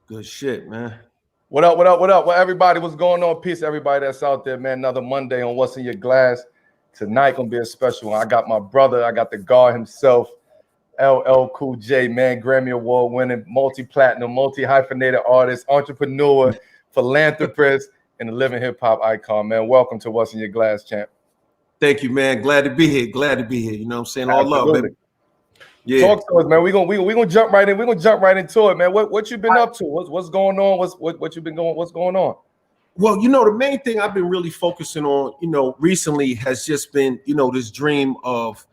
Good shit, man. What up, what up, what up? Well, everybody, what's going on? Peace, everybody that's out there, man. Another Monday on What's in Your Glass. Tonight gonna be a special one. I got my brother, I got the God himself, LL Cool J, man, Grammy Award winning, multi-platinum, multi-hyphenated artist, entrepreneur, philanthropist, and a living hip-hop icon, man. Welcome to What's in Your Glass, champ. Thank you, man. Glad to be here. Glad to be here. You know what I'm saying? All Absolutely. love, baby. Yeah. Talk to us, man. We gonna jump right in. We're gonna jump right into it, man. What you been up to? What's going on? What's going on? Well, you know, the main thing I've been really focusing on, you know, recently has just been, you know, this dream of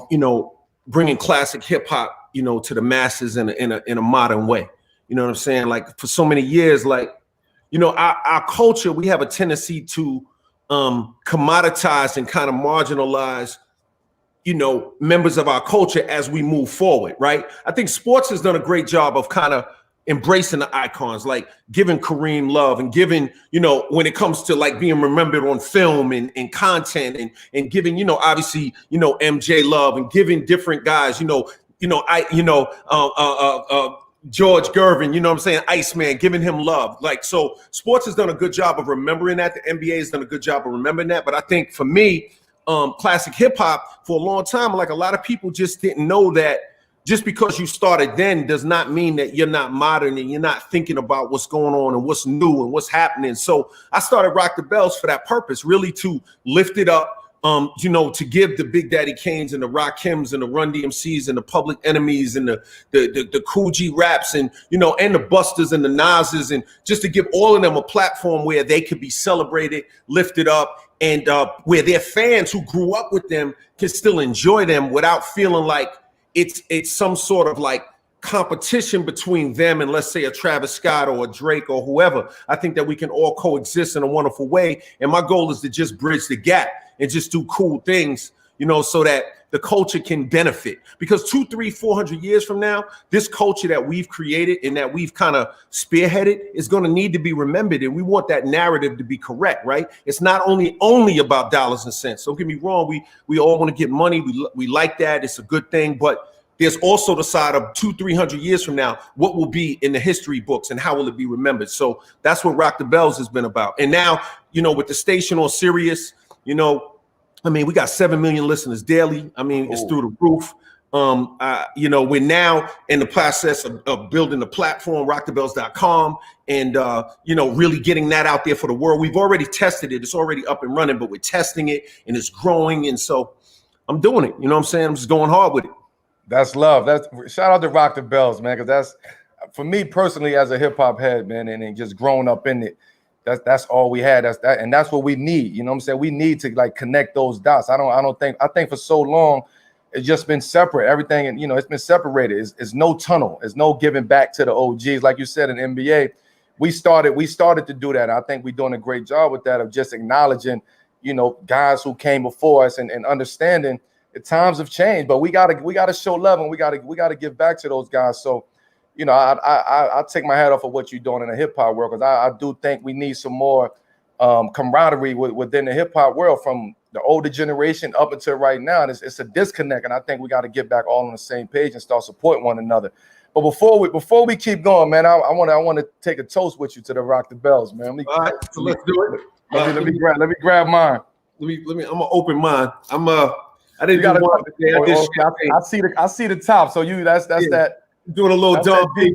you know, bringing classic hip hop, you know, to the masses in a modern way. You know what I'm saying? Like for so many years, like, you know, our culture, we have a tendency to commoditize and kind of marginalize, you know, members of our culture as we move forward, right? I think sports has done a great job of kind of embracing the icons, like giving Kareem love and giving, you know, when it comes to like being remembered on film and content and giving, you know, obviously, you know, MJ love and giving different guys, George Gervin, you know what I'm saying? Iceman, giving him love. Like, so sports has done a good job of remembering that. The NBA has done a good job of remembering that. But I think for me, classic hip hop for a long time, like a lot of people just didn't know that just because you started then does not mean that you're not modern and you're not thinking about what's going on and what's new and what's happening. So I started Rock the Bells for that purpose, really to lift it up, you know, to give the Big Daddy Kanes and the Rakims and the Run DMCs and the Public Enemies and the Cool G Raps and, you know, and the Busters and the Nas's, and just to give all of them a platform where they could be celebrated, lifted up, and where their fans who grew up with them can still enjoy them without feeling like it's some sort of like competition between them and, let's say, a Travis Scott or a Drake or whoever. I think that we can all coexist in a wonderful way. And my goal is to just bridge the gap and just do cool things, you know, so that the culture can benefit. Because 200, 300, 400 years from now, this culture that we've created and that we've kind of spearheaded is going to need to be remembered. And we want that narrative to be correct, right? It's not only about dollars and cents. Don't get me wrong. We all want to get money. We like that. It's a good thing. But there's also the side of 200, 300 years from now, what will be in the history books and how will it be remembered? So that's what Rock the Bells has been about. And now, you know, with the station on Sirius, you know, I mean, we got 7 million listeners daily. I mean, it's through the roof. You know, we're now in the process of building the platform, rockthebells.com, and, you know, really getting that out there for the world. We've already tested it. It's already up and running, but we're testing it and it's growing. And so I'm doing it. You know what I'm saying? I'm just going hard with it. That's love. That's shout out to Rock the Bells, man, because that's, for me personally as a hip hop head, man, and just growing up in it. That's all we had. And that's what we need. You know what I'm saying? We need to like connect those dots. I think for so long it's just been separate. Everything, and you know, it's been separated. It's no tunnel. It's no giving back to the OGs. Like you said in NBA, we started to do that. I think we're doing a great job with that, of just acknowledging, you know, guys who came before us and understanding the times have changed, but we gotta show love and we gotta give back to those guys. So, you know, I take my hat off of what you're doing in the hip hop world, because I do think we need some more camaraderie within the hip hop world, from the older generation up until right now. And it's a disconnect, and I think we got to get back all on the same page and start supporting one another. But before we keep going, man, I want to take a toast with you to the Rock the Bells, man. All right, so let's do it. Let me grab mine. Let me. I'm gonna open mine. I didn't do one today. I see the top. So that's that. Doing a little Don P.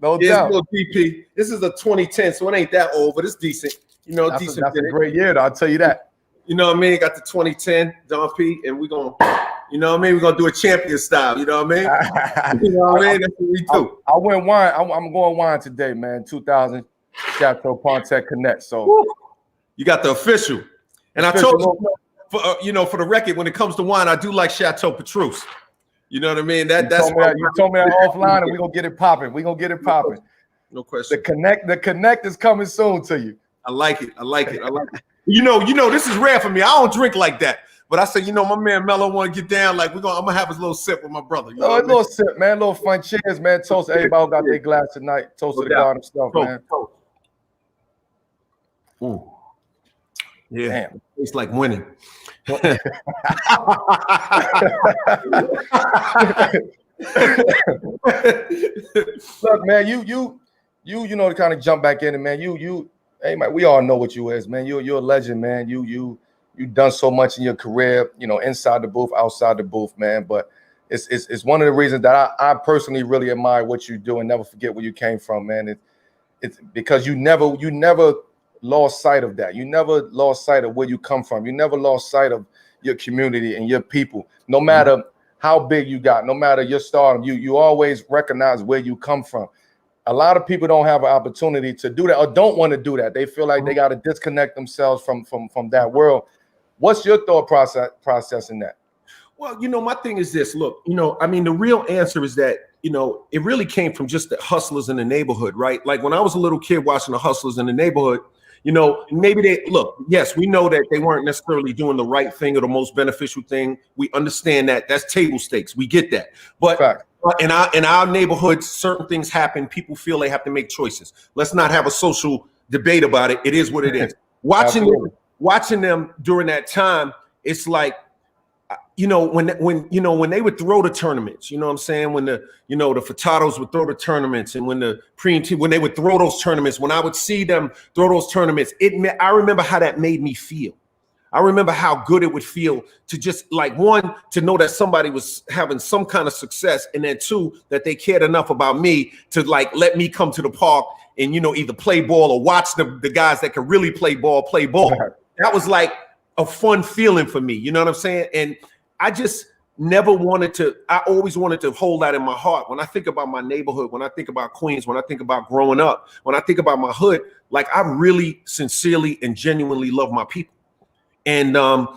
No doubt. Little DP. This is a 2010, so it ain't that old, but it's decent. You know, that's a great year, though, I'll tell you that. You know what I mean? Got the 2010 Don P, and we're gonna, you know what I mean? We're gonna do a champion style. You know what I mean? You know what I mean? That's what we do. I went wine. I'm going wine today, man. 2000 Chateau Pontet Connect. So you got the official, and I told you. For the record, when it comes to wine, I do like Chateau Petrus. You know what I mean? You told me that offline, and we're gonna get it popping. We're gonna get it popping. No question. The connect is coming soon to you. I like it. You know, this is rare for me. I don't drink like that. But I said, you know, my man Mello want to get down. Like I'm gonna have his little sip with my brother. You know a little sip, man. A little fun. Cheers, man. Toast to everybody who got their glass tonight. Toast to the God himself, man. Ooh. Yeah, damn. It's like winning. Look, man, you know, to kind of jump back in and man, hey man, we all know what you is, man. You're a legend, man. You done so much in your career, you know, inside the booth, outside the booth, man. But it's one of the reasons that I personally really admire what you do and never forget where you came from, man. It's because you never lost sight of that. You never lost sight of where you come from. You never lost sight of your community and your people. No matter how big you got, no matter your stardom, you always recognize where you come from. A lot of people don't have an opportunity to do that or don't want to do that. They feel like they got to disconnect themselves from that world. What's your thought process in that? Well, you know, my thing is this. Look, you know, I mean, the real answer is that, you know, it really came from just the hustlers in the neighborhood, right? Like when I was a little kid watching the hustlers in the neighborhood, you know, maybe yes, we know that they weren't necessarily doing the right thing or the most beneficial thing. We understand that. That's table stakes. We get that. But in our neighborhoods, certain things happen. People feel they have to make choices. Let's not have a social debate about it. It is what it is. Watching them during that time, it's like, you know, when they would throw the tournaments, you know what I'm saying? When the Furtados would throw the tournaments, and when they would throw those tournaments, when I would see them throw those tournaments, I remember how that made me feel. I remember how good it would feel to just like, one, to know that somebody was having some kind of success, and then two, that they cared enough about me to like let me come to the park and, you know, either play ball or watch the guys that can really play ball. That was like a fun feeling for me. You know what I'm saying? And I just never I always wanted to hold that in my heart. When I think about my neighborhood, when I think about Queens, when I think about growing up, when I think about my hood, like I really sincerely and genuinely love my people. And I'm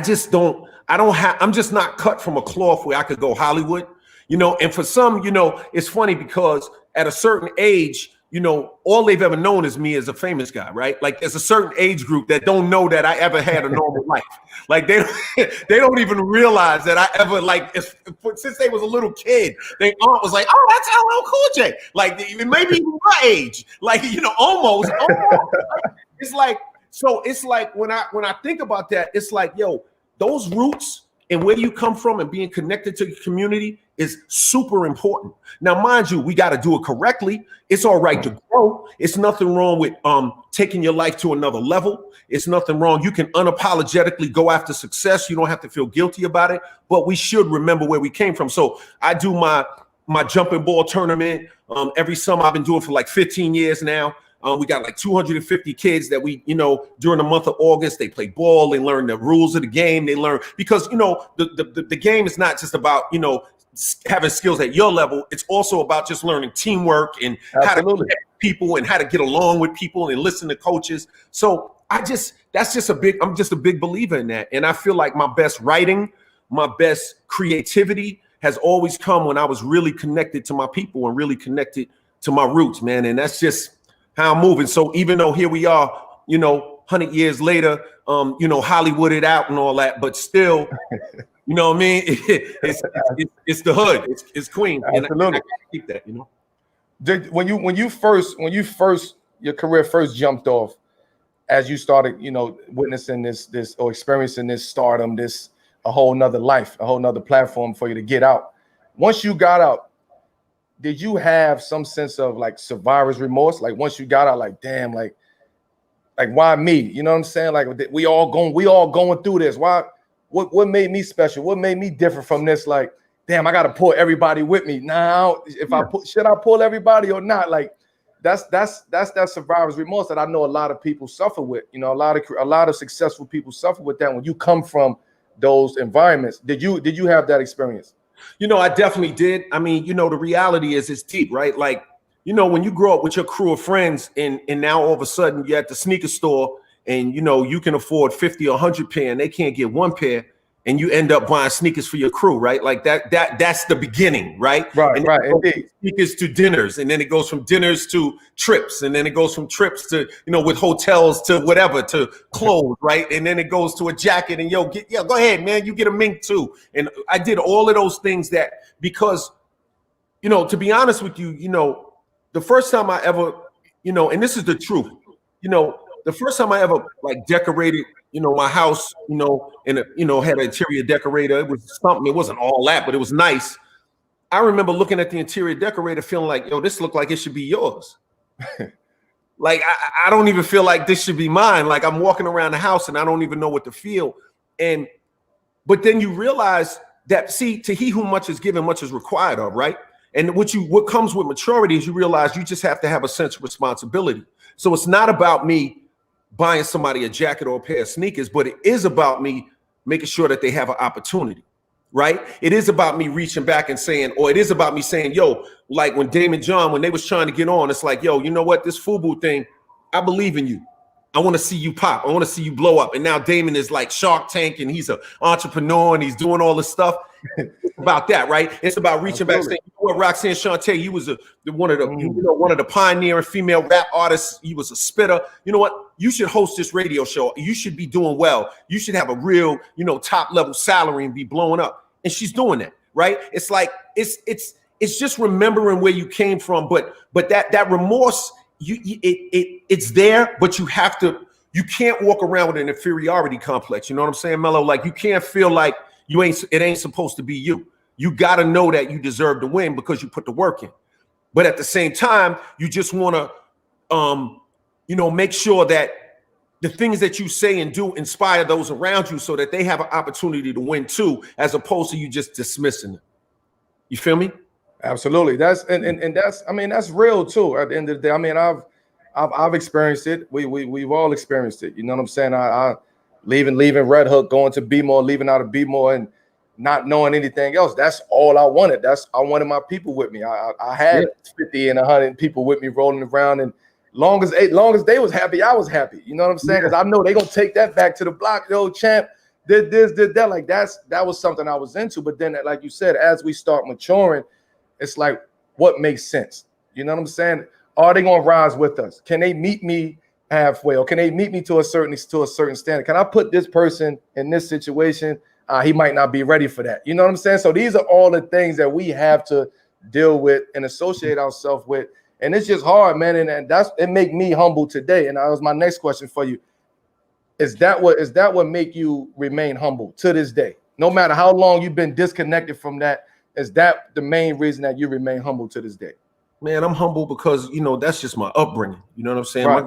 just not cut from a cloth where I could go Hollywood, you know. And for some, you know, it's funny because at a certain age, you know, all they've ever known is me as a famous guy, right? Like there's a certain age group that don't know that I ever had a normal life. Like they don't even realize that I ever, like, since they was a little kid, their aunt was like, oh, that's LL Cool J. Like maybe even my age, like, you know, almost. It's like, so it's like when I think about that, it's like, yo, those roots and where you come from and being connected to the community is super important. Now, mind you, we got to do it correctly. It's all right to grow. It's nothing wrong with taking your life to another level. It's nothing wrong. You can unapologetically go after success. You don't have to feel guilty about it, but we should remember where we came from. So I do my jumping ball tournament every summer. I've been doing it for like 15 years now. We got like 250 kids that we, you know, during the month of August, they play ball, they learn the rules of the game, they learn, because, you know, the game is not just about, you know, having skills at your level. It's also about just learning teamwork and how to connect people and how to get along with people and listen to coaches. So I'm just a big believer in that. And I feel like my best writing, my best creativity has always come when I was really connected to my people and really connected to my roots, man. And that's just how I'm moving. So even though here we are, you know, 100 years later, you know, Hollywooded out and all that, but still, you know what I mean? It's the hood. It's Queens. Absolutely. And I keep that, you know. When your career first jumped off, as you started, you know, witnessing this or experiencing this stardom, a whole nother life, a whole nother platform for you to get out. Once you got out, did you have some sense of like survivor's remorse? Like once you got out, like, damn, like why me? You know what I'm saying? Like we all going through this. Why? What made me special? What made me different from this? Like, damn, I got to pull everybody with me now. Should I pull everybody or not? Like that's that survivor's remorse that I know a lot of people suffer with. You know, a lot of successful people suffer with that when you come from those environments. Did you have that experience? You know, I definitely did. I mean, you know, the reality is it's deep, right? Like, you know, when you grow up with your crew of friends and now all of a sudden you're at the sneaker store and, you know, you can afford 50 or 100 pair and they can't get one pair and you end up buying sneakers for your crew, right? Like that's the beginning, right? Right, and right. Indeed. Sneakers to dinners, and then it goes from dinners to trips, and then it goes from trips to, you know, with hotels to whatever, to clothes, right? And then it goes to a jacket, and go ahead, man, you get a mink too. And I did all of those things because, you know, to be honest with you, you know, the first time I ever, you know, and this is the truth, you know, the first time I ever like decorated, you know, my house, you know, and, you know, had an interior decorator. It was something, it wasn't all that, but it was nice. I remember looking at the interior decorator feeling like, yo, this looked like it should be yours. Like, I don't even feel like this should be mine. Like, I'm walking around the house and I don't even know what to feel. But then you realize that, see, to he who much is given, much is required of, right? And what comes with maturity is you realize you just have to have a sense of responsibility. So it's not about me buying somebody a jacket or a pair of sneakers, but it is about me making sure that they have an opportunity, right? It is about me reaching back and saying, or it is about me saying, yo, like when Damon John, when they was trying to get on, it's like, yo, you know what? This FUBU thing, I believe in you. I want to see you pop. I want to see you blow up. And now Damon is like Shark Tank and he's an entrepreneur and he's doing all this stuff. It's about that, right? It's about reaching back, saying, you know what, Roxanne Shante, you was one of the pioneering female rap artists. You was a spitter. You know what? You should host this radio show. You should be doing well. You should have a real, top level salary and be blowing up. And she's doing that, right? It's like it's just remembering where you came from, but that remorse, it's there, but you can't walk around with an inferiority complex. You know what I'm saying, Mello? Like, you can't feel like it ain't supposed to be you. You got to know that you deserve to win because you put the work in. But at the same time, you just want to, make sure that the things that you say and do inspire those around you so that they have an opportunity to win too, as opposed to you just dismissing them. You feel me? Absolutely. That's that's real too. At the end of the day, I mean, I've experienced it. We've all experienced it. You know what I'm saying? I leaving Red Hook, going to B-More, leaving out of B-More, and not knowing anything else. That's all I wanted. I wanted my people with me. I had 50 and 100 people with me rolling around, and long as they was happy, I was happy. You know what I'm saying? Because I know they're gonna take that back to the block. Yo, champ did this, did that. Like that was something I was into. But then, like you said, as we start maturing, it's like, what makes sense? You know what I'm saying? Are they gonna rise with us? Can they meet me halfway, or can they meet me to a certain standard? Can I put this person in this situation? He might not be ready for that. You know what I'm saying? So these are all the things that we have to deal with and associate ourselves with. And it's just hard, man. And it make me humble today. And that was my next question for you. Is that what make you remain humble to this day? No matter how long you've been disconnected from that, is that the main reason that you remain humble to this day? Man, I'm humble because, that's just my upbringing. You know what I'm saying? Right.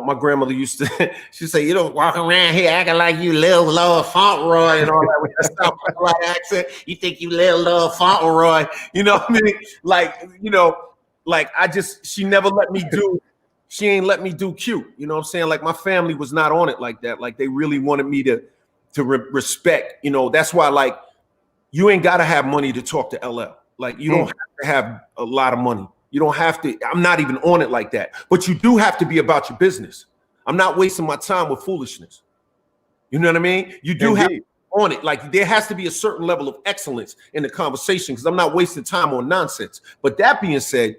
My grandmother used to, she'd say, you don't walk around here acting like you Lil Lord Fauntleroy and all that with that South Carolina accent. You think you Lil Lord Fauntleroy. You know what I mean? She never let me she ain't let me do cute. You know what I'm saying? Like, my family was not on it like that. Like, they really wanted me to respect, that's why, like, you ain't got to have money to talk to LL. Like, you don't have to have a lot of money. You don't have to. I'm not even on it like that. But you do have to be about your business. I'm not wasting my time with foolishness. You know what I mean? You do have to be on it. Like, there has to be a certain level of excellence in the conversation because I'm not wasting time on nonsense. But that being said,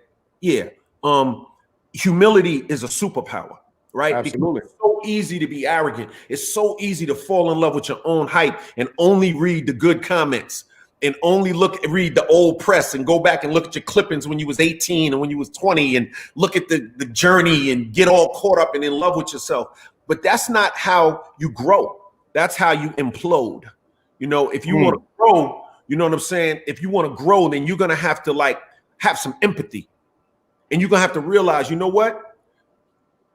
humility is a superpower, right? Absolutely. Because it's so easy to be arrogant. It's so easy to fall in love with your own hype and only read the good comments and only read the old press and go back and look at your clippings when you was 18 and when you was 20 and look at the journey and get all caught up and in love with yourself. But that's not how you grow. That's how you implode. If you want to grow, you know what I'm saying? If you want to grow, then you're going to have to have some empathy. And you're going to have to realize, you know what?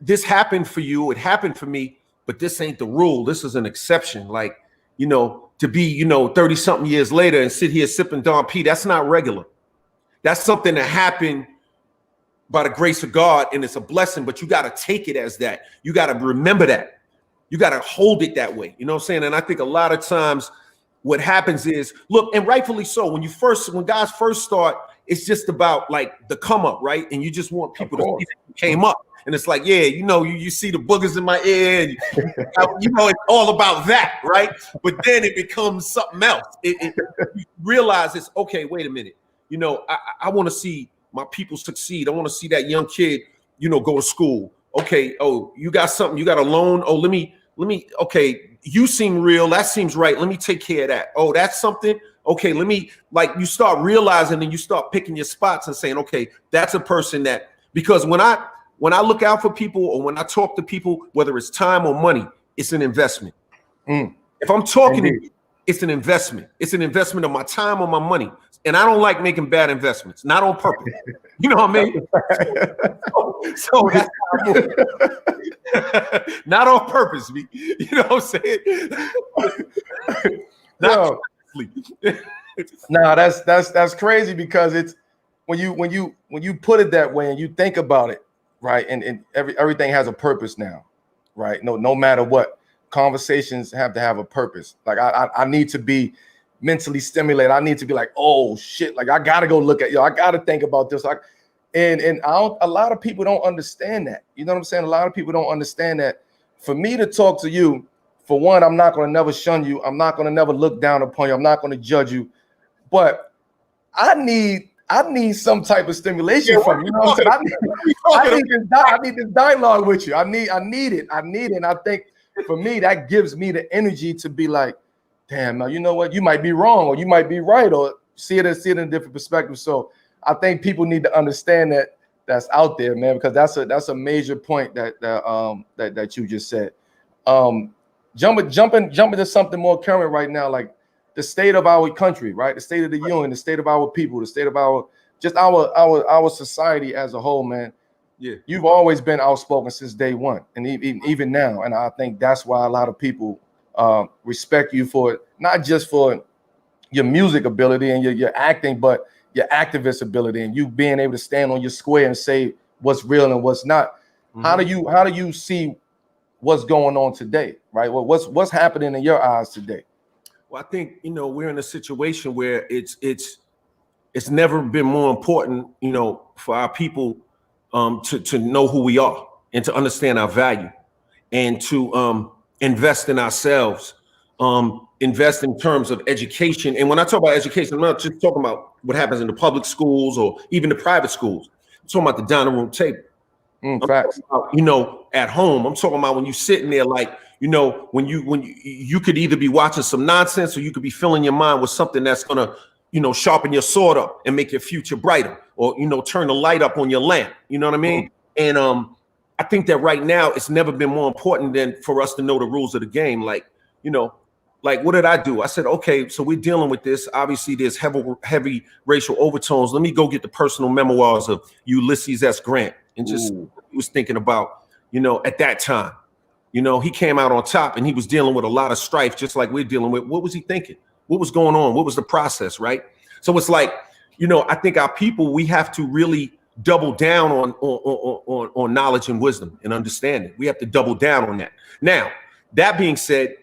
This happened for you. It happened for me, but this ain't the rule. This is an exception. Like, to be, 30 something years later and sit here sipping Dom P, that's not regular. That's something that happened by the grace of God, and it's a blessing, but you got to take it as that. You got to remember that. You got to hold it that way. You know what I'm saying? And I think a lot of times what happens is, look, and rightfully so, when guys first start, it's just about like the come up, right? And you just want people to see that you came up. And it's like, you see the boogers in my ear. And, it's all about that, right? But then it becomes something else. You realize it's, okay, wait a minute. I want to see my people succeed. I want to see that young kid, go to school. Okay, you got something, you got a loan. Oh, let me, okay, you seem real. That seems right. Let me take care of that. Oh, that's something. Okay, let me, you start realizing and you start picking your spots and saying, okay, that's a person that, because when I look out for people or when I talk to people, whether it's time or money, it's an investment. If I'm talking to you it's an investment. It's an investment of my time or my money. And I don't like making bad investments, not on purpose. You know what I mean? So that's how I move. Not on purpose. You know what I'm saying? Not no, that's crazy, because it's when you put it that way and you think about it, right? And everything has a purpose now, right? No matter what, conversations have to have a purpose. Like I need to be mentally stimulated. I need to be like, oh shit, like I gotta go look at I gotta think about this. And a lot of people don't understand that. You know what I'm saying? A lot of people don't understand that. For me to talk to you, for one, I'm not gonna never shun you. I'm not gonna never look down upon you. I'm not gonna judge you. But I need some type of stimulation from you. You know what I'm saying? I need this dialogue with you. I need it. And I think for me, that gives me the energy to be like, damn, now you know what? You might be wrong, or you might be right, or see it in a different perspective. So I think people need to understand that's out there, man, because that's a major point that you just said. Jumping to something more current right now, like the state of our country, right? The state of the union, the state of our people, the state of our society as a whole, man. Yeah, you've always been outspoken since day one, and even now. And I think that's why a lot of people respect you for not just for your music ability and your acting, but your activist ability and you being able to stand on your square and say what's real and what's not. Mm-hmm. How do you see what's going on today, right? Well, what's happening in your eyes today? Well, I think we're in a situation where it's never been more important, for our people to know who we are and to understand our value and to invest in ourselves, invest in terms of education. And when I talk about education, I'm not just talking about what happens in the public schools or even the private schools. I'm talking about the dining room table. Facts. About, at home. I'm talking about when you're sitting there, like, when you could either be watching some nonsense or you could be filling your mind with something that's gonna, sharpen your sword up and make your future brighter, or turn the light up on your lamp. You know what I mean? And I think that right now it's never been more important than for us to know the rules of the game. Like, like what did I do? I said, okay, so we're dealing with this. Obviously, there's heavy racial overtones. Let me go get the personal memoirs of Ulysses S. Grant and just he was thinking about, at that time. He came out on top and he was dealing with a lot of strife, just like we're dealing with. What was he thinking? What was going on? What was the process, right? So it's like, I think our people, we have to really double down on knowledge and wisdom and understanding. We have to double down on that. Now, that being said,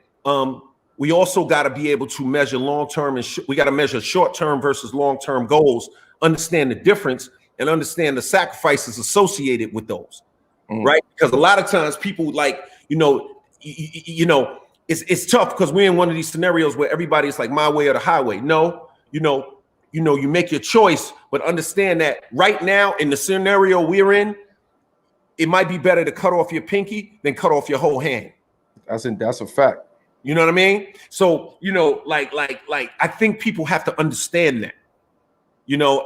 we also got to be able to measure long-term and we got to measure short-term versus long-term goals, understand the difference and understand the sacrifices associated with those, right? Because a lot of times people like, it's tough because we're in one of these scenarios where everybody's like my way or the highway. No, you make your choice, but understand that right now in the scenario we're in, it might be better to cut off your pinky than cut off your whole hand. That's a fact. You know what I mean? So, like I think people have to understand that,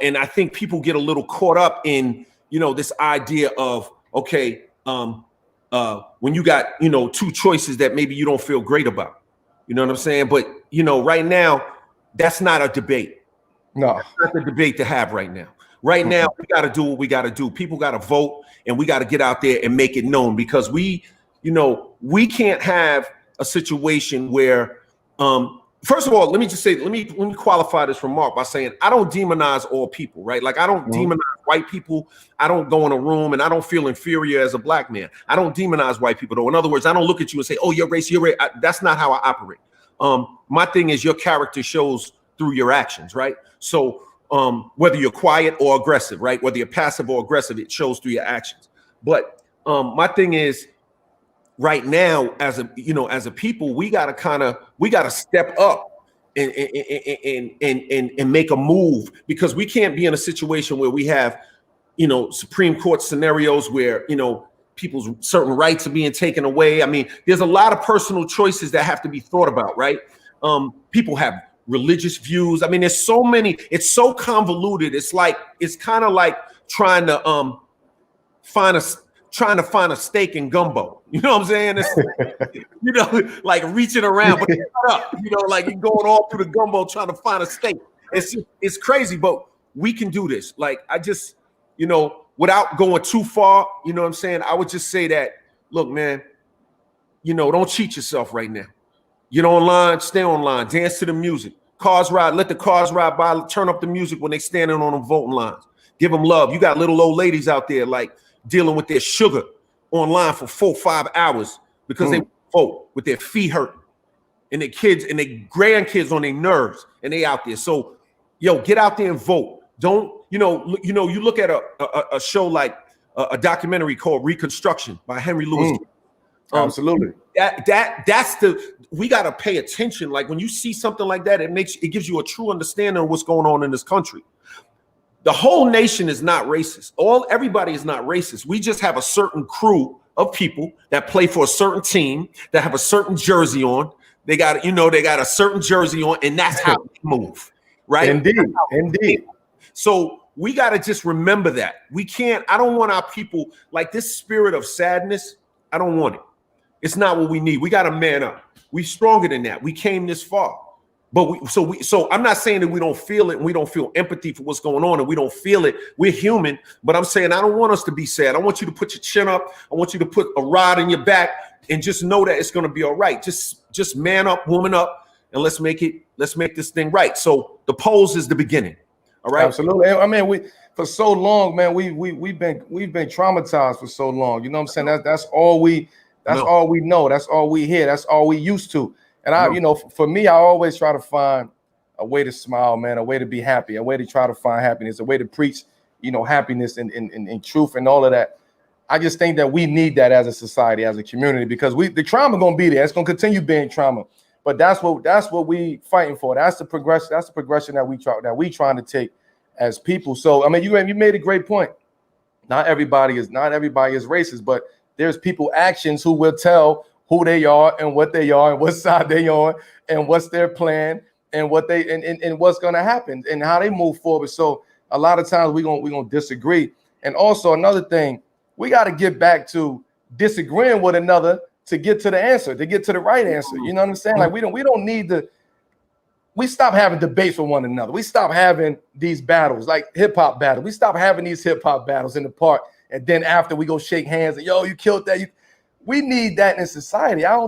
and I think people get a little caught up in, this idea of, okay, when you got, two choices that maybe you don't feel great about, you know what I'm saying? But, right now, that's not a debate. No, that's not the debate to have right now. Right now, we got to do what we got to do. People got to vote and we got to get out there and make it known because we can't have a situation where, first of all, let me qualify this remark by saying I don't demonize all people, right? Like I don't demonize white people. I don't go in a room and I don't feel inferior as a black man. I don't demonize white people though. In other words, I don't look at you and say, oh, you're race, that's not how I operate. My thing is your character shows through your actions, right? So whether you're quiet or aggressive, right? Whether you're passive or aggressive, it shows through your actions. But my thing is, right now, as a people, we gotta step up and make a move because we can't be in a situation where we have, Supreme Court scenarios where, people's certain rights are being taken away. I mean, there's a lot of personal choices that have to be thought about, right? People have religious views. I mean, there's so many, it's so convoluted. It's kind of like trying to find trying to find a steak in gumbo. You know what I'm saying? It's, you know, like reaching around, but shut up. You know, like you're going all through the gumbo trying to find a steak. It's crazy, but we can do this. Like I just, you know, without going too far, you know what I'm saying? I would just say that, look, man, you know, don't cheat yourself right now. Get online, stay online, dance to the music. Cars ride, let the cars ride by, turn up the music when they standing on them voting lines. Give them love. You got little old ladies out there like dealing with their sugar online for 4-5 hours because they vote with their feet hurting and their kids and their grandkids on their nerves and they out there. So, yo, get out there and vote. Don't, you look at a show like a documentary called Reconstruction by Henry Louis. Absolutely. We got to pay attention. Like when you see something like that, it gives you a true understanding of what's going on in this country. The whole nation is not racist. Everybody is not racist. We just have a certain crew of people that play for a certain team that have a certain jersey on. They got a certain jersey on, and that's how they move, right? Indeed. So we got to just remember that. I don't want our people like this spirit of sadness. I don't want it. It's not what we need. We got to man up. We stronger than that. We came this far. But so I'm not saying that we don't feel it and we don't feel empathy for what's going on and we don't feel it. We're human, but I'm saying I don't want us to be sad. I want you to put your chin up. I want you to put a rod in your back and just know that it's going to be all right. Just man up, woman up, and let's make this thing right. So the polls is the beginning. All right. Absolutely. I mean, for so long, man, we've been traumatized for so long. You know what I'm saying? That's all we know. That's all we hear. That's all we used to. And for me, I always try to find a way to smile, man, a way to be happy, a way to try to find happiness, a way to preach, happiness and truth and all of that. I just think that we need that as a society, as a community, because the trauma gonna be there. It's gonna continue being trauma, but that's what we fighting for. That's the progression. That's the progression that we trying to take as people. So I mean, you made a great point. Not everybody is racist, but there's people actions who will tell who they are and what they are and what side they on and what's their plan and what they and what's going to happen and how they move forward. So a lot of times we're going to disagree. And also another thing, we got to get back to disagreeing with another to get to the answer, to get to the right answer. You know what I'm saying? Like we don't need we stop having debates with one another. We stop having these battles, like hip hop battles. We stop having these hip hop battles in the park. And then after we go shake hands and yo, you killed that. We need that in society. I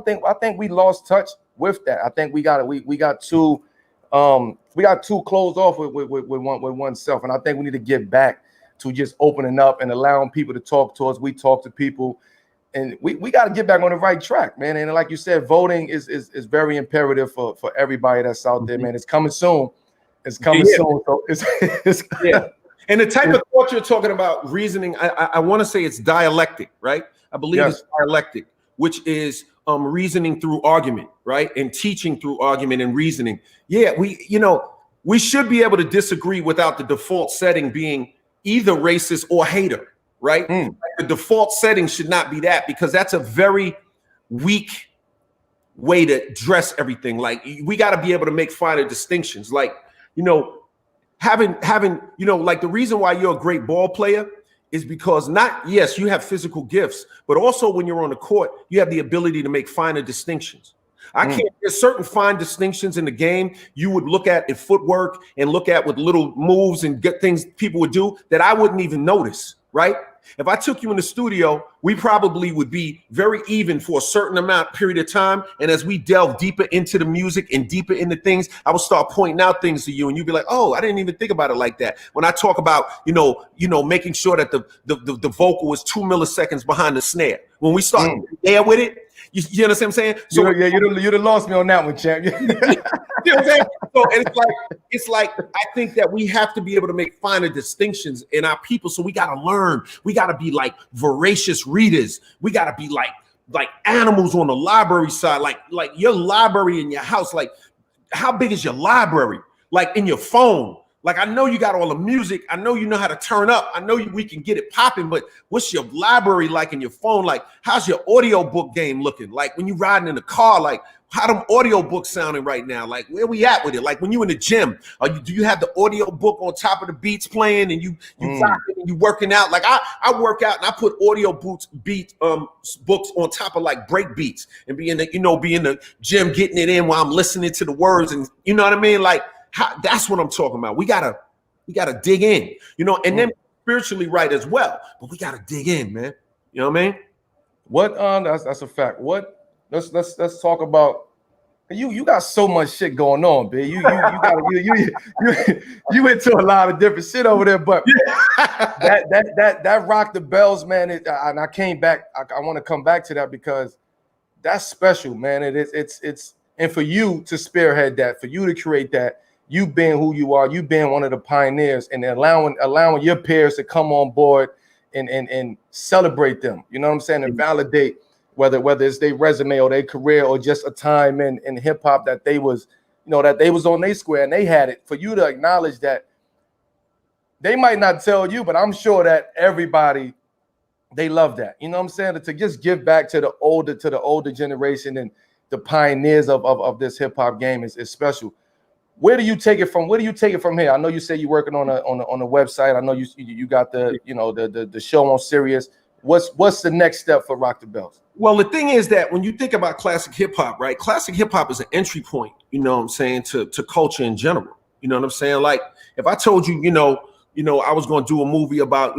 think we lost touch with that. I think we got too closed off with oneself. And I think we need to get back to just opening up and allowing people to talk to us. We talk to people and we got to get back on the right track, man. And like you said, voting is very imperative for everybody that's out there, man. It's coming soon. It's coming soon. So it's And the type of thought you're talking about, reasoning, I want to say it's dialectic, right? I believe it's dialectic, which is reasoning through argument, right? And teaching through argument and reasoning. Yeah, we should be able to disagree without the default setting being either racist or hater, right? Like the default setting should not be that, because that's a very weak way to dress everything. Like we got to be able to make finer distinctions. Like, having like the reason why you're a great ball player is because yes, you have physical gifts, but also when you're on the court, you have the ability to make finer distinctions. There's certain fine distinctions in the game you would look at in footwork and look at with little moves and good things people would do that I wouldn't even notice, right? If I took you in the studio, we probably would be very even for a certain period of time. And as we delve deeper into the music and deeper into things, I will start pointing out things to you and you'd be like, oh, I didn't even think about it like that. When I talk about, making sure that the vocal is 2 milliseconds behind the snare. When we start there with it, you understand what I'm saying? So you'd have lost me on that one, champ. You know what I'm saying? So it's like I think that we have to be able to make finer distinctions in our people. So we got to learn. We got to be like voracious readers. We got to be like animals on the library side. Like your library in your house. Like how big is your library? Like in your phone. Like I know you got all the music. I know you know how to turn up. I know we can get it popping. But what's your library like in your phone? Like how's your audio book game looking? Like when you're riding in the car, like how them audio books sounding right now? Like, where we at with it? Like, when you in the gym, do you have the audio book on top of the beats playing, and you rocking and you working out? Like, I work out and I put audio books on top of like break beats and be in the gym getting it in while I'm listening to the words, and you know what I mean? Like, that's what I'm talking about. We gotta dig in, and then spiritually right as well. But we gotta dig in, man. You know what I mean? What that's a fact. Let's talk about you got so much shit going on, B. You into a lot of different shit over there, but that Rock the Bells, man, and I came back. I want to come back to that because that's special, man. It's and for you to spearhead that, for you to create that, you being who you are, you being one of the pioneers, and allowing your peers to come on board and celebrate them, you know what I'm saying, and validate whether it's their resume or their career or just a time in hip hop that they was on their square and they had it. For you to acknowledge that, they might not tell you, but I'm sure that everybody, they love that. You know what I'm saying? To just give back to the older generation and the pioneers of this hip hop game is special. Where do you take it from? Where do you take it from here? I know you say you're working on a website. I know you got the show on Sirius. What's the next step for Rock the Bells? Well, the thing is that when you think about classic hip hop, right? Classic hip hop is an entry point, you know what I'm saying, to culture in general. You know what I'm saying? Like, if I told you, I was going to do a movie about,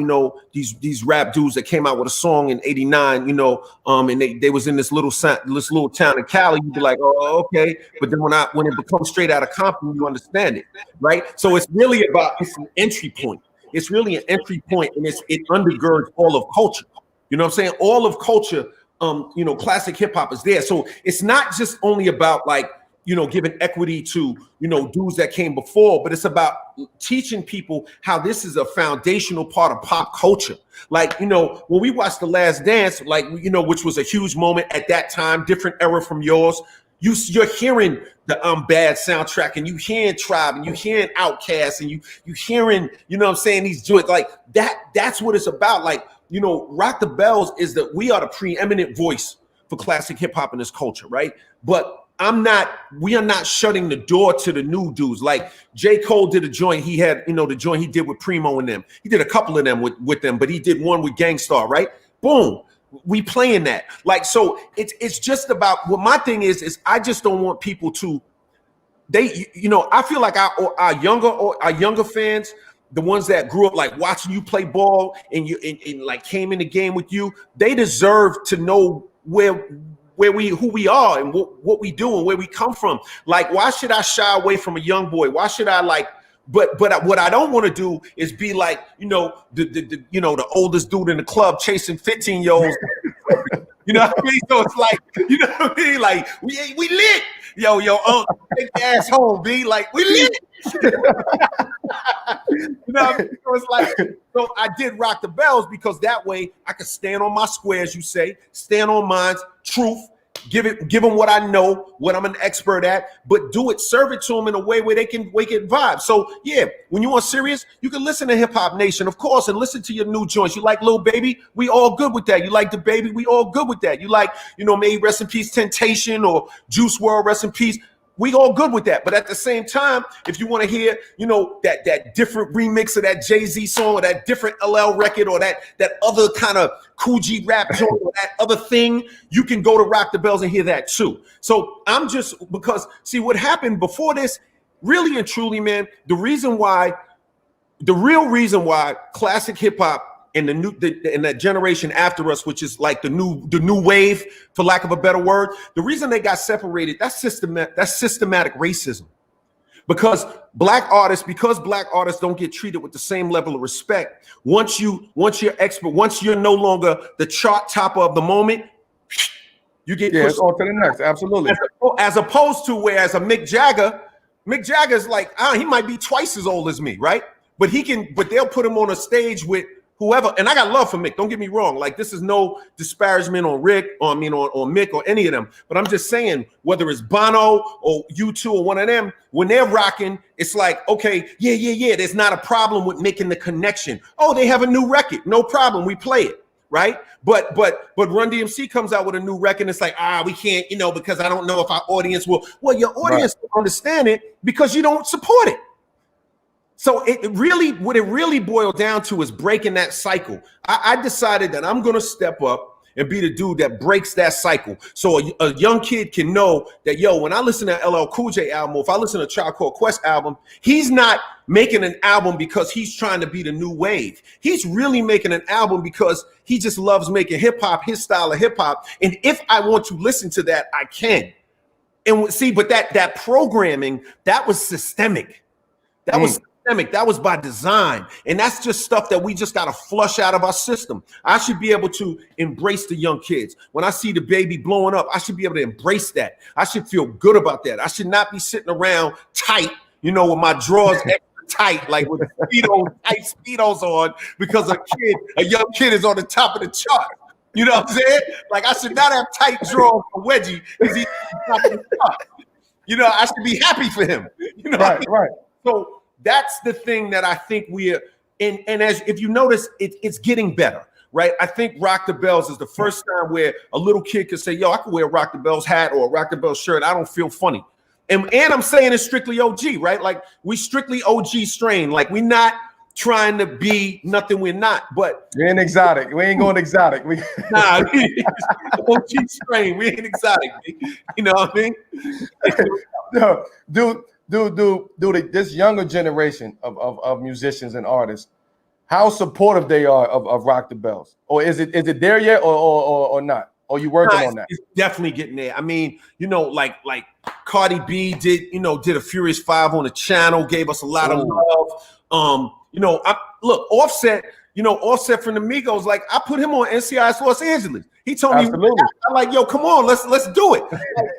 these rap dudes that came out with a song in '89, and they was in this little town in Cali, you'd be like, oh, okay. But then when it becomes straight out of Compton, you understand it, right? So it's really it's an entry point. It's really an entry point, and it undergirds all of culture. You know what I'm saying? All of culture, classic hip hop is there. So it's not just only about like, giving equity to, dudes that came before, but it's about teaching people how this is a foundational part of pop culture. Like, when we watched The Last Dance, like, which was a huge moment at that time, different era from yours, you're hearing the Bad soundtrack, and you hearing Tribe, and you hearing Outkast, and you hearing, these joints like that. That's what it's about. Like, Rock the Bells we are the preeminent voice for classic hip hop in this culture, right? But we are not shutting the door to the new dudes. Like, J. Cole did a joint. He had, the joint he did with Primo and them. He did a couple of them with them, but he did one with Gang Starr, right? Boom. We playing that. Like, so it's just about, what my thing is I just don't want people to, I feel like our younger fans, the ones that grew up like watching you play ball and like came in the game with you, they deserve to know who we are and what we do and where we come from. Like, why should I shy away from a young boy? Why should I but what I don't want to do is be like, the oldest dude in the club chasing 15-year-olds. You know what I mean? So it's like, you know what I mean? Like, we lit. Yo, take your ass home, B. Like, we lit. You know what I mean? So it's like, so I did Rock the Bells because that way I could stand on my square, as you say, stand on mine, truth, give them what I know, what I'm an expert at, but serve it to them in a way where they can vibe. So yeah, when you on Sirius, you can listen to Hip Hop Nation, of course, and listen to your new joints. You like Lil Baby? We all good with that. You like the Baby? We all good with that. You like, maybe Rest in Peace Temptation or Juice WRLD, Rest in Peace. We all good with that. But at the same time, if you want to hear, that different remix of that Jay-Z song or that different LL record or that other kind of Kool G rap joint or that other thing, you can go to Rock the Bells and hear that too. So because see what happened before this, really and truly, man, the real reason why classic hip hop and that generation after us, which is like the new wave, for lack of a better word, the reason they got separated, that's systematic racism. Because black artists don't get treated with the same level of respect. Once you're expert, once you're no longer the chart topper of the moment, you get pushed on to the next. Absolutely. As opposed to whereas a Mick Jagger's like, he might be twice as old as me, right? But they'll put him on a stage with whoever, and I got love for Mick. Don't get me wrong. Like, this is no disparagement on Rick, or on Mick or any of them. But I'm just saying, whether it's Bono or U2 or one of them, when they're rocking, it's like, okay, yeah. There's not a problem with making the connection. Oh, they have a new record. No problem. We play it. right? But Run DMC comes out with a new record, and it's like, we can't, because I don't know if our audience will. Well, your audience will understand it because you don't support it. So what it really boiled down to is breaking that cycle. I decided that I'm gonna step up and be the dude that breaks that cycle. So a young kid can know that, when I listen to LL Cool J album, or if I listen to Tribe Called Quest album, he's not making an album because he's trying to be the new wave. He's really making an album because he just loves making hip hop, his style of hip hop. And if I want to listen to that, I can. And see, but that programming, that was systemic. That was systemic. That was by design. And that's just stuff that we just got to flush out of our system. I should be able to embrace the young kids. When I see the baby blowing up, I should be able to embrace that. I should feel good about that. I should not be sitting around tight, with my drawers extra tight, like with tight Speedos on, because a young kid is on the top of the chart. You know what I'm saying? Like, I should not have tight drawers for Wedgie because he's on the top of the chart. I should be happy for him. Right. So that's the thing that I think we are, and as if you notice, it's getting better, right? I think Rock the Bells is the first time where a little kid could say, I can wear a Rock the Bells hat or a Rock the Bells shirt. I don't feel funny. And I'm saying it's strictly OG, right? Like, we strictly OG strain. Like, we're not trying to be nothing we're not, but we ain't exotic. We ain't going exotic. Nah, OG strain. We ain't exotic. You know what I mean? No, dude, this younger generation of musicians and artists, how supportive they are of Rock the Bells, or is it there yet, or not? Or you working on that? It's definitely getting there. I mean, like Cardi B did a Furious 5 on the channel, gave us a lot of love. Look, Offset from the Migos, like, I put him on NCIS Los Angeles. He told me, I'm like, come on, let's do it.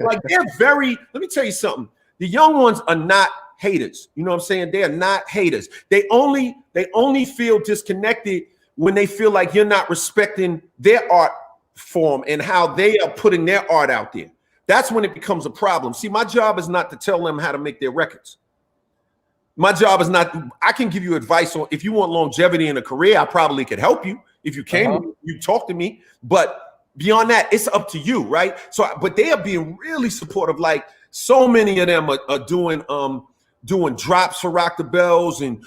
Like, they're very. Let me tell you something. The young ones are not haters. You know what I'm saying? They are not haters. They only feel disconnected when they feel like you're not respecting their art form and how they are putting their art out there. That's when it becomes a problem. See, my job is not to tell them how to make their records. My job is not. I can give you advice on, if you want longevity in a career, I probably could help you. If you came, you talk to me. But beyond that, it's up to you, right? So, but they are being really supportive. Like, so many of them are doing drops for Rock the Bells, and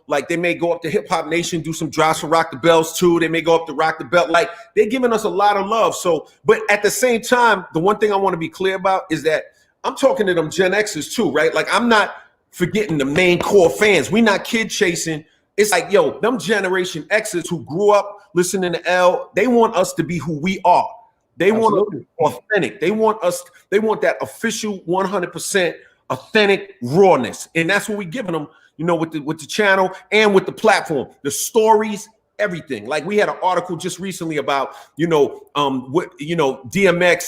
like, they may go up to Hip Hop Nation, do some drops for Rock the Bells too. They may go up to Rock the Belt. Like, they're giving us a lot of love. So, but at the same time, the one thing I want to be clear about is that I'm talking to them Gen Xers too, right? Like, I'm not forgetting the main core fans. We're not kid chasing. It's like, them Generation Xers who grew up listening to L, they want us to be who we are. They want us to be authentic. They want that official 100% authentic rawness. And that's what we're giving them, with the channel and with the platform, the stories, everything. Like, we had an article just recently about, DMX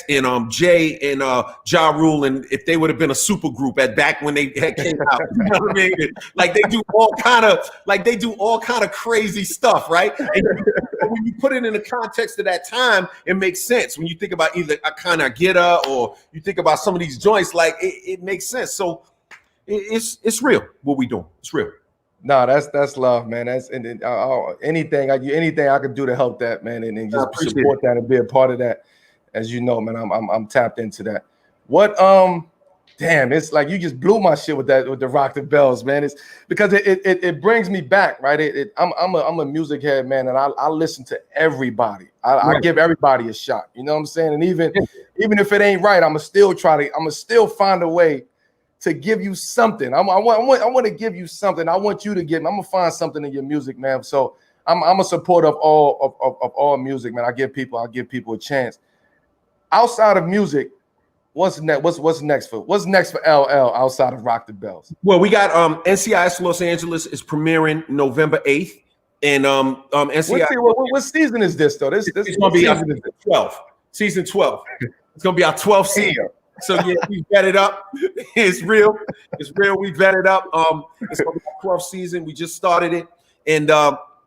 and Jay and Ja Rule, and if they would have been a super group back when they came out. You know what I mean? Like, they do all kind of crazy stuff, right? And when you put it in the context of that time, it makes sense. When you think about either a kind of Get-A, or you think about some of these joints, like, it makes sense. So it's real what we doing. It's real. No, that's love, man. That's anything I could do to help that, man, and just support that and be a part of that. As you know, man, I'm tapped into that. What damn, it's like you just blew my shit with the Rock the Bells, man. It's because it brings me back, right? I'm a music head, man, and I listen to everybody. I give everybody a shot. You know what I'm saying? And even if it ain't right, I'ma still find a way to give you something. I want to give you something. I want you to give me. I'm gonna find something in your music, man. So I'm a supporter of all music, man. I give people a chance. Outside of music, what's next for LL outside of Rock the Bells? Well, we got NCIS Los Angeles is premiering November 8th, and NCIS. What season is this though? This is gonna be season 12. It's gonna be our 12th season. So yeah, we vetted up. It's real. We vetted up. It's gonna be our 12th season. We just started it, and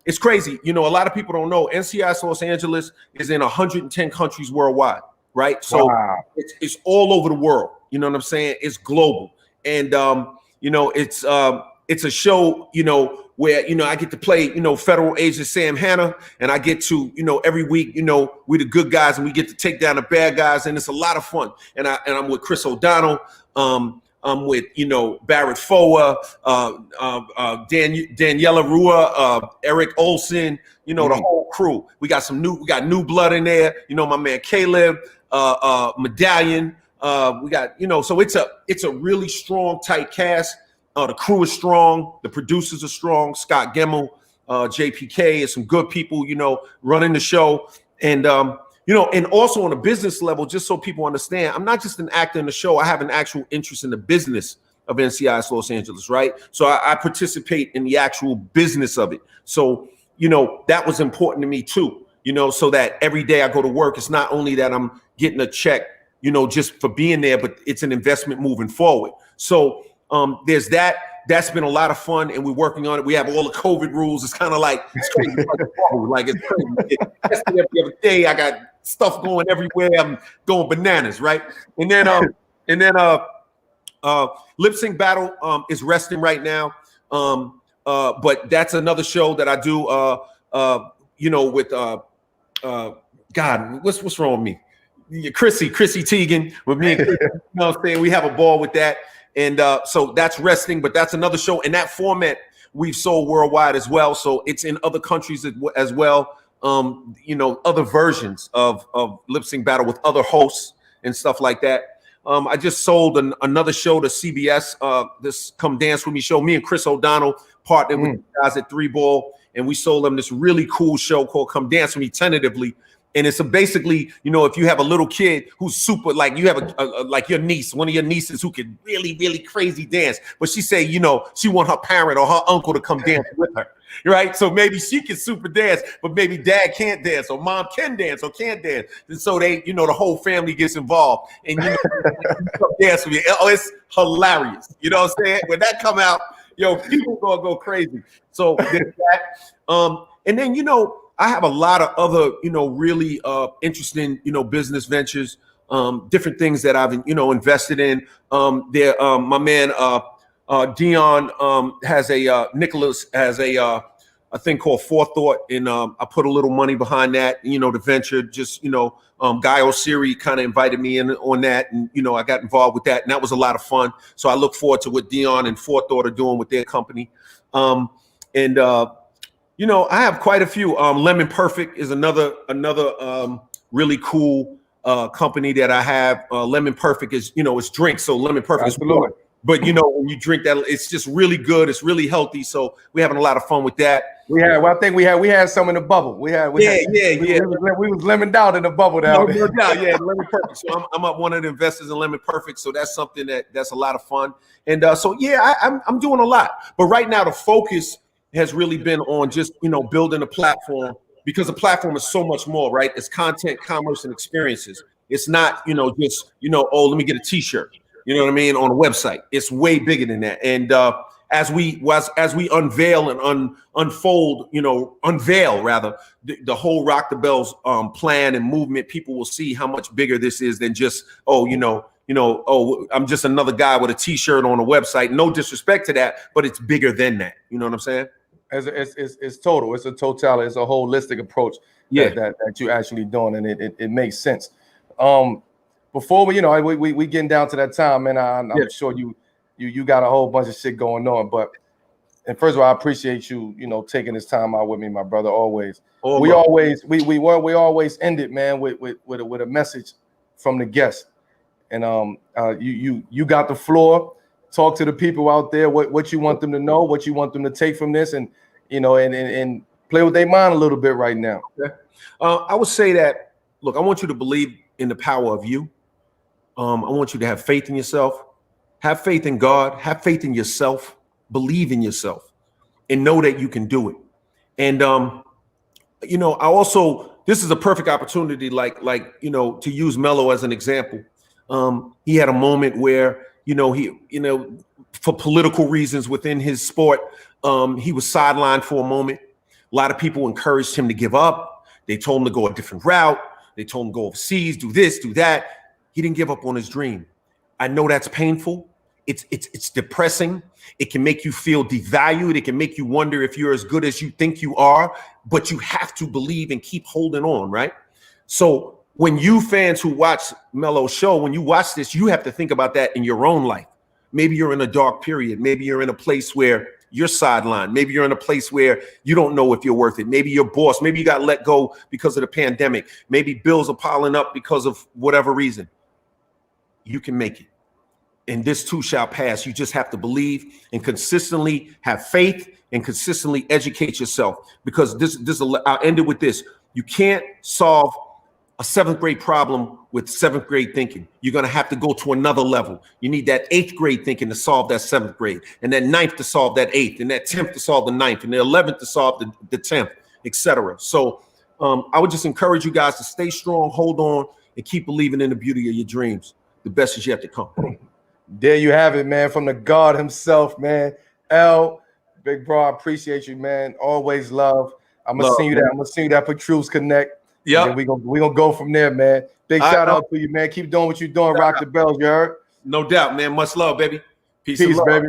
it's crazy. A lot of people don't know NCIS Los Angeles is in 110 countries worldwide, right? So it's all over the world. You know what I'm saying? It's global, and it's a show. where, you know, I get to play, you know, federal agent Sam Hanna, and I get to, you know, every week, you know, we're the good guys and we get to take down the bad guys, and it's a lot of fun. And I'm with Chris O'Donnell. I'm with, you know, Barrett Foa, Daniela Rua, Eric Olson, you know, the whole crew. We got new blood in there. You know, my man Caleb, Medallion. We got, you know, so it's a really strong, tight cast. The crew is strong. The producers are strong. Scott Gemmel, JPK, and some good people, you know, running the show. And, you know, and also on a business level, just so people understand, I'm not just an actor in the show. I have an actual interest in the business of NCIS Los Angeles, right? So I participate in the actual business of it. So, you know, that was important to me too, you know, so that every day I go to work, it's not only that I'm getting a check, you know, just for being there, but it's an investment moving forward. So there's that. That's been a lot of fun, and we're working on it. We have all the COVID rules. It's kind of like, it's crazy. Like it's crazy. Every other day, I got stuff going everywhere. I'm going bananas, right? And then Lip Sync Battle is resting right now. But that's another show that I do. You know, with God, what's wrong with me? Chrissy Teigen with me. And Chris, you know what I'm saying? We have a ball with that. And so that's resting, but that's another show. And that format we've sold worldwide as well. So it's in other countries as well. You know, other versions of Lip Sync Battle with other hosts and stuff like that. I just sold another show to CBS, this Come Dance With Me show. Me and Chris O'Donnell partnered with the guys at 3 Ball, and we sold them this really cool show called Come Dance With Me tentatively. And it's basically, you know, if you have a little kid who's super, like you have like your niece, one of your nieces who can really, really crazy dance, but she say, you know, she want her parent or her uncle to come dance with her, right? So maybe she can super dance, but maybe dad can't dance, or mom can dance or can't dance. And so they, you know, the whole family gets involved, and you know, dance with me. Oh, it's hilarious. You know what I'm saying? When that come out, yo, people gonna go crazy. So there's that. And then, you know, I have a lot of other, you know, really interesting, you know, business ventures, different things that I've, you know, invested in. My man Dion has Nicholas has a thing called Forethought, and I put a little money behind that. You know, the venture, just, you know, Guy Osiri kind of invited me in on that, and, you know, I got involved with that, and that was a lot of fun. So I look forward to what Dion and Forethought are doing with their company. You know, I have quite a few. Lemon Perfect is another really cool company that I have. Lemon Perfect is, you know, it's drinks, so Lemon Perfect is water. But, you know, when you drink that, it's just really good. It's really healthy. So we're having a lot of fun with that. I think we had some in the bubble. We was lemoned out in the bubble down there. No doubt, yeah, Lemon Perfect. So I'm up one of the investors in Lemon Perfect. So that's something that's a lot of fun. And so yeah, I'm doing a lot. But right now the focus has really been on just, you know, building a platform, because the platform is so much more, right? It's content, commerce, and experiences. It's not, you know, just, you know, oh, let me get a t-shirt, you know what I mean, on a website. It's way bigger than that. And as we unveil and unfold, you know, unveil rather, the whole Rock the Bells plan and movement, people will see how much bigger this is than just, oh, oh, I'm just another guy with a t-shirt on a website. No disrespect to that, but it's bigger than that. You know what I'm saying? It's total. It's a totality. It's a holistic approach. Yeah. that you're actually doing, and it makes sense. Before we, you know, we getting down to that time, and I'm sure you got a whole bunch of shit going on. But, and first of all, I appreciate you, you know, taking this time out with me, my brother. Always. We always end it, man, with a message from the guest. And you got the floor. Talk to the people out there what you want them to know, what you want them to take from this, and, you know, and play with their mind a little bit right now. Okay. I would say that, look, I want you to believe in the power of you. I want you to have faith in yourself, have faith in God, have faith in yourself, believe in yourself, and know that you can do it. And you know, this is a perfect opportunity, like you know, to use Melo as an example. He had a moment where, you know, for political reasons within his sport, he was sidelined for a moment. A lot of people encouraged him to give up. They told him to go a different route. They told him to go overseas, do this, do that. He didn't give up on his dream. I know that's painful. It's depressing. It can make you feel devalued. It can make you wonder if you're as good as you think you are, but you have to believe and keep holding on, right? So when you fans who watch Melo's show, when you watch this, you have to think about that in your own life. Maybe you're in a dark period. Maybe you're in a place where you're sidelined. Maybe you're in a place where you don't know if you're worth it. Maybe your boss, maybe you got let go because of the pandemic. Maybe bills are piling up because of whatever reason. You can make it. And this too shall pass. You just have to believe and consistently have faith and consistently educate yourself, because I'll end it with this. You can't solve a 7th grade problem with 7th grade thinking. You're going to have to go to another level. You need that 8th grade thinking to solve that 7th grade, and that 9th to solve that 8th, and that 10th to solve the 9th, and the 11th to solve the 10th, etc. So I would just encourage you guys to stay strong, hold on, and keep believing in the beauty of your dreams. The best is yet to come. There you have it, man, from the God himself, man. L, big bro, I appreciate you, man. Always love. I'm gonna send you that Patrus Connect. Yeah, we gonna go from there, man. Big shout out to you, man. Keep doing what you're doing. Rock the bells, you heard? No doubt, man. Much love, baby. Peace Peace, baby.